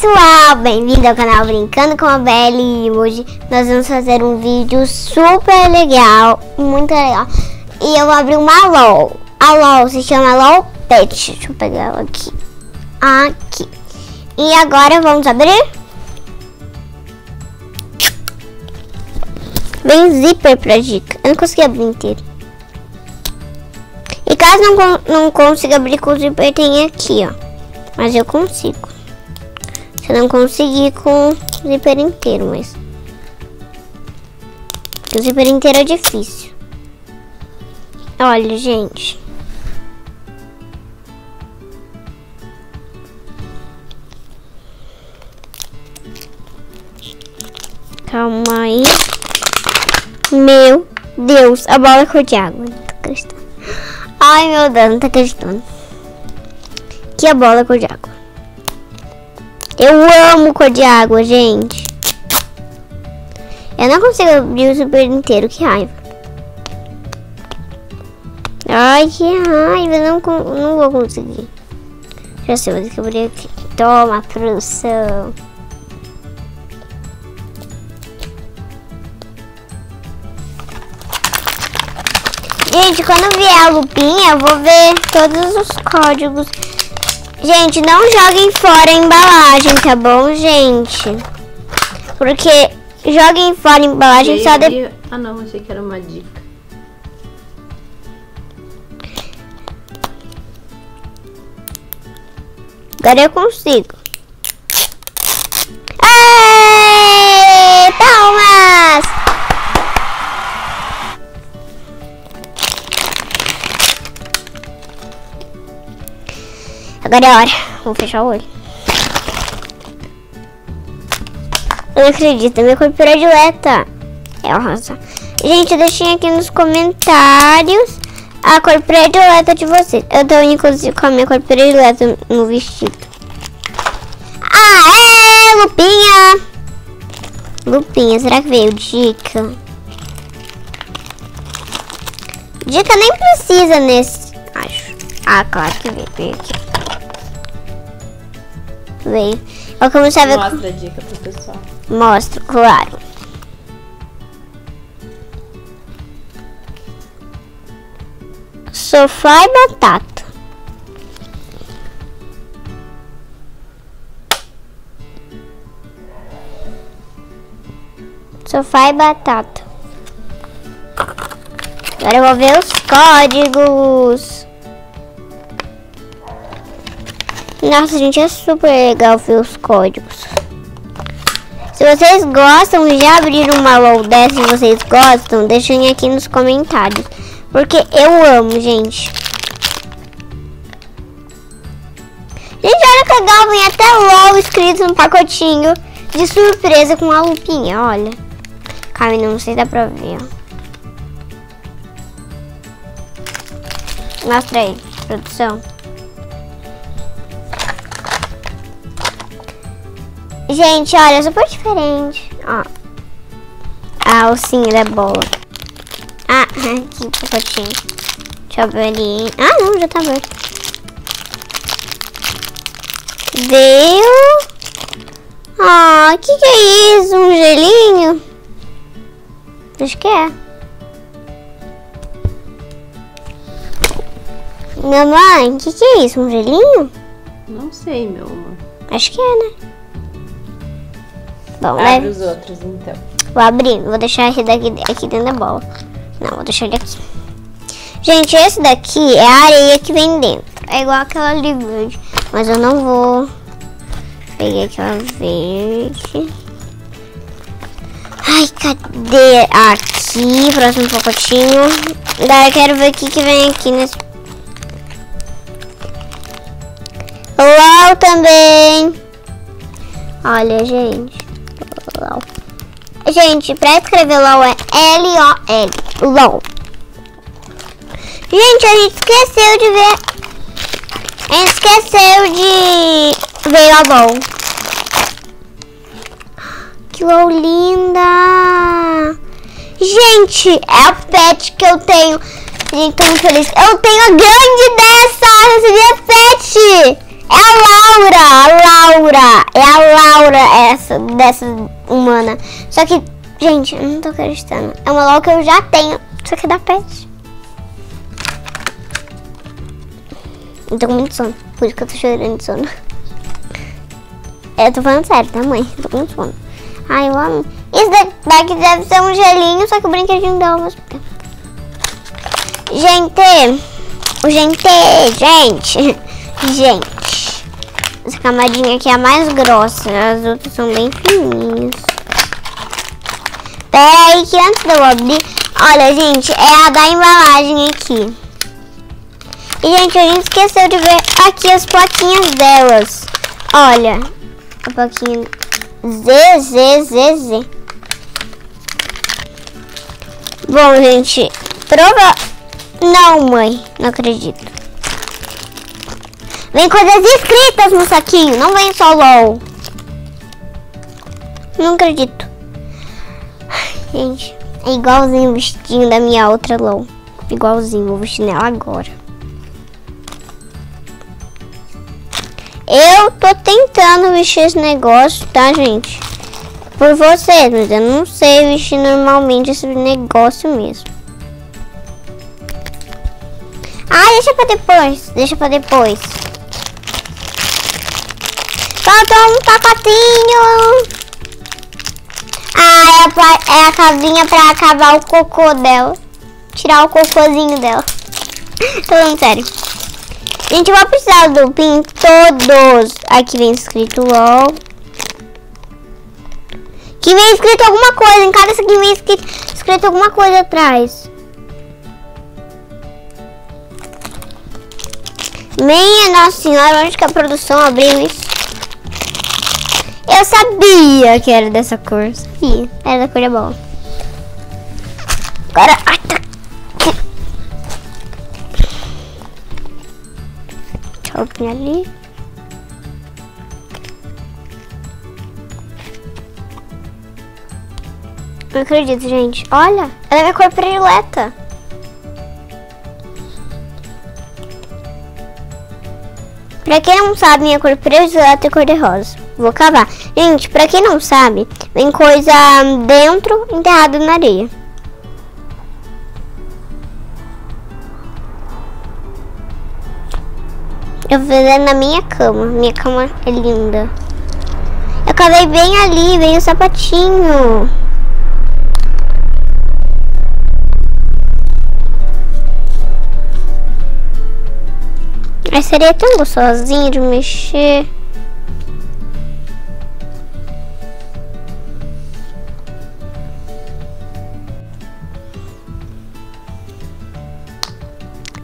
pessoal, bem-vindo ao canal Brincando com a Belle. E hoje nós vamos fazer um vídeo super legal, muito legal. E eu vou abrir uma LOL. A LOL se chama LOL Pet. Deixa eu pegar ela aqui. Aqui. E agora vamos abrir. Vem zíper pra dica. Eu não consegui abrir inteiro. E caso não consiga abrir com o zíper, tem aqui, ó. Mas eu consigo. Se eu não conseguir com o zíper inteiro, mas... o zíper inteiro é difícil. Olha, gente. Calma aí. Meu Deus, a bola é cor de água. Não tô acreditando. Ai, meu Deus, não tô acreditando. Que a bola é cor de água. Eu amo cor de água, gente. Eu não consigo abrir o super inteiro, que raiva. Ai, que raiva, não vou conseguir. Já sei, vou ter que abrir aqui. Toma, produção. Gente, quando vier a lupinha, eu vou ver todos os códigos. Gente, não joguem fora a embalagem, tá bom, gente? Porque joguem fora a embalagem só depois. Ah, não, achei que era uma dica. Agora eu consigo. Aê! Palmas! Agora é a hora. Vou fechar o olho. Eu não acredito. Minha cor predileta é o rosa. Gente, deixem aqui nos comentários a cor predileta de vocês. Eu tô inclusive com a minha cor predileta no vestido. Ah, é! Lupinha! Lupinha, será que veio dica? Dica nem precisa nesse, acho. Ah, claro que veio aqui. Veio. Eu comecei a ver. Mostra a dica pro pessoal. Mostro, claro. Sofá e batata. Sofá e batata. Agora eu vou ver os códigos. Nossa, gente, é super legal ver os códigos. Se vocês gostam e já abriram uma LOL dessa e vocês gostam, deixem aqui nos comentários. Porque eu amo, gente. Gente, olha que legal, vem até LOL escrito no pacotinho de surpresa com a lupinha, olha. Calma, não sei se dá pra ver, ó. Mostra aí, produção. Gente, olha, super diferente. Ó. A alcinha da bola. Ah, aqui, pacotinho. Deixa eu ver ali. Ah, não, já tá aberto. Veio. Ah, que é isso? Um gelinho? Acho que é. Mamãe, que é isso? Um gelinho? Não sei, meu amor. Acho que é, né? Bom, abre os outros, então. Vou abrir, vou deixar esse daqui aqui dentro da bola. Não, vou deixar ele aqui. Gente, esse daqui é a areia que vem dentro. É igual aquela ali verde. Mas eu não vou. Peguei aquela verde. Ai, cadê? Aqui, próximo pacotinho. Agora eu quero ver o que vem aqui nesse. LOL também. Olha, gente. LOL. Gente, pra escrever LOL é L-O-L. LOL. Gente, a gente esqueceu de ver. A gente esqueceu de ver a LOL. Que LOL linda. Gente, é a pet que eu tenho. Gente, tô muito feliz. Eu tenho a grande dessa. Eu recebi a pet. É a Laura! É a Laura dessa humana. Só que, gente, eu não tô acreditando. É uma LOL que eu já tenho. Só que é da pet. Eu tô com muito sono. Por isso que eu tô chorando de sono. Eu tô falando sério, tá, mãe? Eu tô com muito sono. Ai, eu amo. Isso daqui deve ser um gelinho, só que o brinquedinho dela vai explicar. Gente. Essa camadinha aqui é a mais grossa. As outras são bem fininhas. Pera aí que antes de eu abrir... Olha, gente, é a da embalagem aqui. E, gente, a gente esqueceu de ver aqui as plaquinhas delas. Olha, a plaquinha ZZZZ. Bom, gente, Não, mãe, não acredito. Vem coisas escritas no saquinho, não vem só LOL. Não acredito. Ai, gente, é igualzinho o vestidinho da minha outra LOL. Igualzinho, vou vestir nela agora. Eu tô tentando vestir esse negócio, tá, gente? Por vocês, mas eu não sei vestir normalmente esse negócio mesmo. Ah, deixa pra depois. Faltou um pacotinho. Ah, é a casinha pra acabar o cocô dela. Tirar o cocôzinho dela. Tô falando sério. Gente, eu vou precisar do pin todos. Aqui vem escrito LOL. Aqui vem escrito alguma coisa. Em cada aqui vem escrito alguma coisa atrás. Minha Nossa Senhora, onde que a produção abriu isso? Eu sabia que era dessa cor. Sabia. Era da cor da bola. Agora... Ai, tá. Deixa ali. Não acredito, gente. Olha, ela é minha cor predileta. Pra quem não sabe, minha cor predileta é cor de rosa. Vou acabar. Gente, pra quem não sabe, vem coisa dentro, enterrada na areia. Eu vou fazer na minha cama. Minha cama é linda. Eu cavei bem ali, vem o sapatinho. Mas seria tão gostosinho de mexer.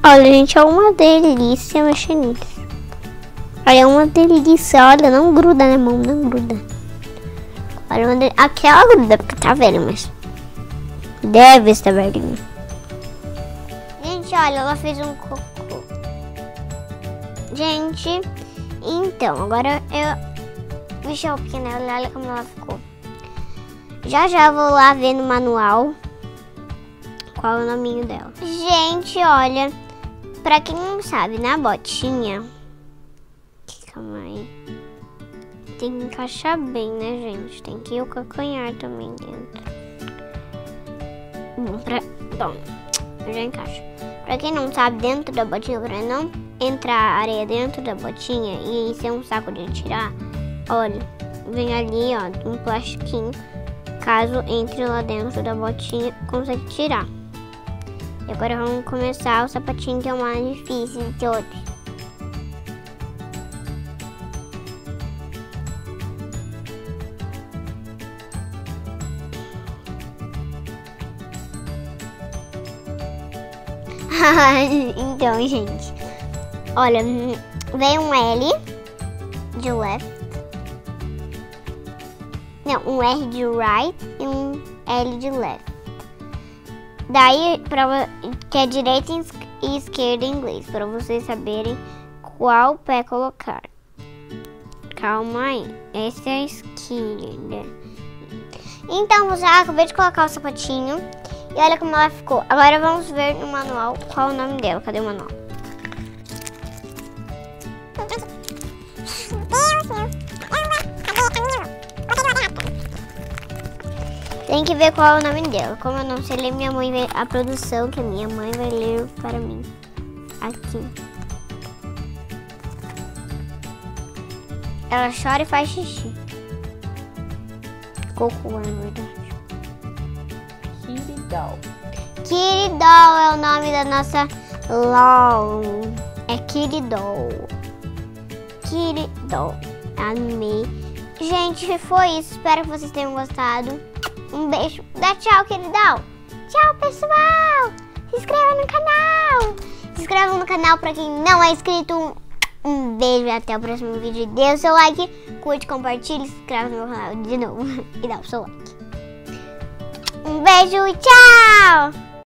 Olha, gente, é uma delícia mexer nisso. Olha, é uma delícia. Olha, não gruda na mão, não gruda. Olha, aquela gruda, porque tá velho, mas deve estar velhinho. Gente, olha, ela fez um cocô. Gente, então, agora eu mexi um pouquinho nela, olha como ela ficou. Já vou lá ver no manual qual é o nominho dela. Gente, olha, pra quem não sabe, na botinha... Calma aí. Tem que encaixar bem, né, gente? Tem que ir o calcanhar também dentro. Bom, eu já encaixo. Pra quem não sabe, dentro da botinha, pra não entrar areia dentro da botinha e ser um saco de tirar, olha, vem ali, ó, um plastiquinho. Caso entre lá dentro da botinha, consegue tirar. E agora vamos começar o sapatinho, que é o mais difícil de todos. Então, gente, olha, vem um L de left, não, um R de right e um L de left. Daí, que é direita e esquerda em inglês, para vocês saberem qual pé colocar. Calma aí, essa é a esquerda. Então, você acabei de colocar o sapatinho. E olha como ela ficou. Agora vamos ver no manual qual é o nome dela. Cadê o manual? Tem que ver qual é o nome dela. Como eu não sei ler, minha mãe vai, a produção que a minha mãe vai ler para mim. Aqui. Ela chora e faz xixi. Cocô, na verdade. Kiridol. Kiridol é o nome da nossa LOL. É Kiridol. Kiridol. Amei. Gente, foi isso. Espero que vocês tenham gostado. Um beijo. Dá tchau, Kiridol. Tchau, pessoal. Se inscreva no canal. Se inscreva no canal para quem não é inscrito. Um beijo e até o próximo vídeo. Dê o seu like, curte, compartilhe, se inscreva no meu canal de novo e dá o seu like. Um beijo e tchau!